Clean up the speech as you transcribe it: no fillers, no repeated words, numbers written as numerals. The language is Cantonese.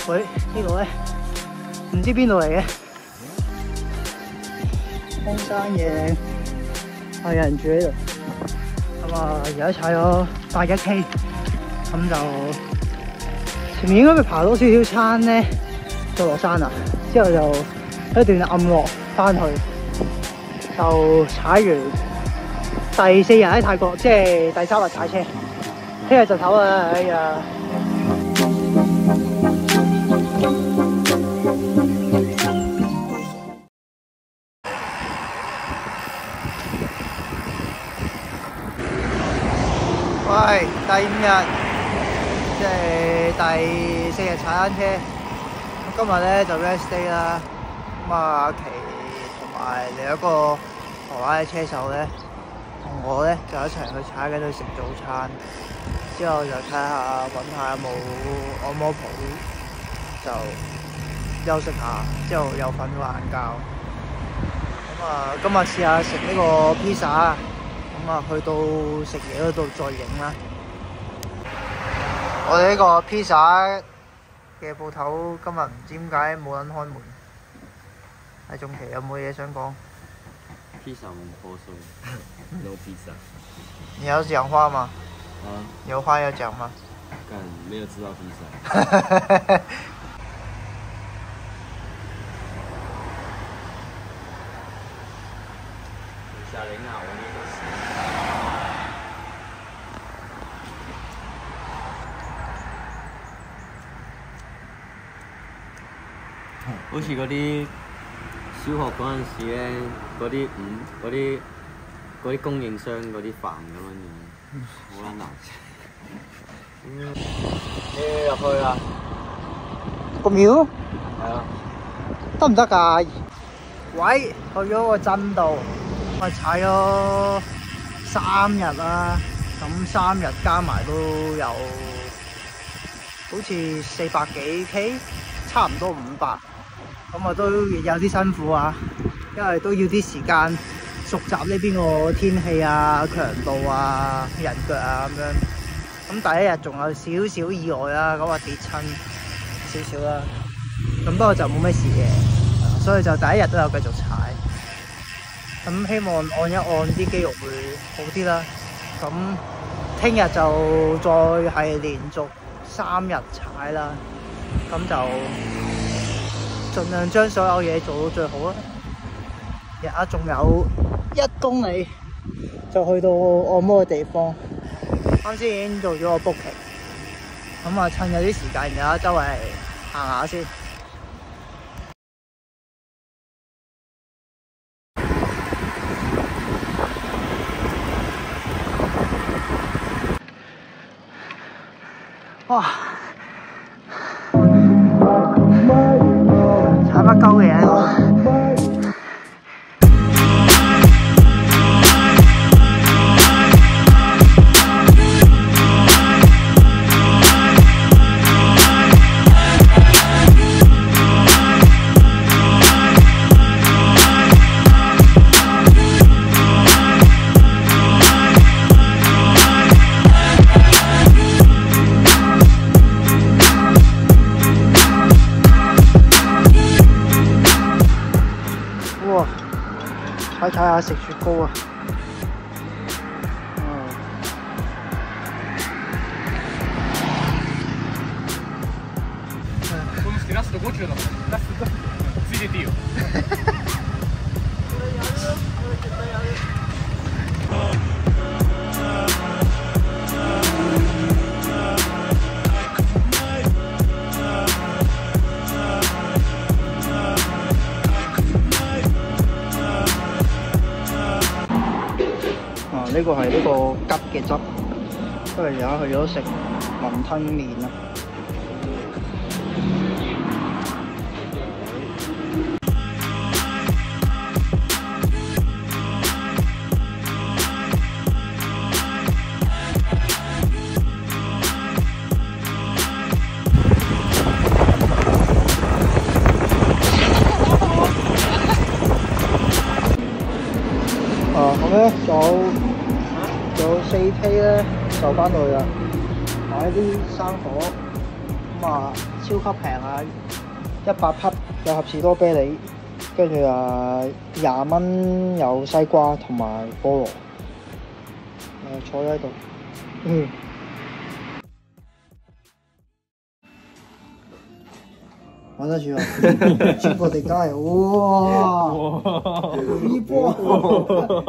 喂，呢度咧唔知邊度嚟嘅，荒山野係有人住喺度。咁啊，而家踩咗81K， 咁就前面應該會爬多少少山咧，就落山啦。之後就一段暗落翻去，就踩完第4日喺泰國，即係第3日踩車，聽日就唞啦。哎呀！喂，第5日，即係第4日踩單車。咁今日咧就 rest day 啦。咁啊，阿奇同埋另一個台灣嘅車手咧，同我咧就一齊去踩緊去食早餐。之後就睇下揾下有冇按摩鋪，就休息下。之後又瞓咗晏覺。咁啊，今日試下食呢個披薩。咁啊，去到食嘢嗰度再影啦。我哋呢個披薩嘅鋪頭今日唔知點解冇人開門。阿仲奇有冇嘢想講？披薩唔破碎 ，no pizza。你要講話嗎？啊？有話要講嗎？幹，沒有吃到披薩。小玲啊，我呢個時。好似嗰啲小學嗰陣時咧，嗰啲供應商嗰啲飯咁樣樣，好撚難食。你入去啊？個廟？係啊。得唔得㗎？喂，去咗個鎮度，我踩咗3日啦。咁3日加埋都有好似400幾 K， 差唔多500。咁啊都有啲辛苦啊，因為都要啲時間熟習呢邊個天氣啊、強度啊、人腳啊咁樣。咁第一日仲有少少意外啦，咁啊跌親少少啦。咁不過就冇咩事嘅，所以就第一日都有繼續踩。咁希望按一按啲肌肉會好啲啦。咁聽日就再係連續3日踩啦。咁就盡量將所有嘢做到最好啦。而家仲有1公里就去到按摩嘅地方。啱先已經做咗個 booking， 咁啊趁有啲時間而家周圍行下先。哇！踩乜鳩嘅嘢喺度？睇下食雪糕啊！ラスト50のラストついてていいよ。呢個係呢個吉嘅汁，因為而家去咗食雲吞麵啦。咁咧仲有4K 咧，就翻到去啦。買啲生果咁啊，超級平啊，100匹有盒士多啤梨，跟住20蚊有西瓜同埋菠蘿。坐喺度，玩得住啊！超過地街，哇！呢波。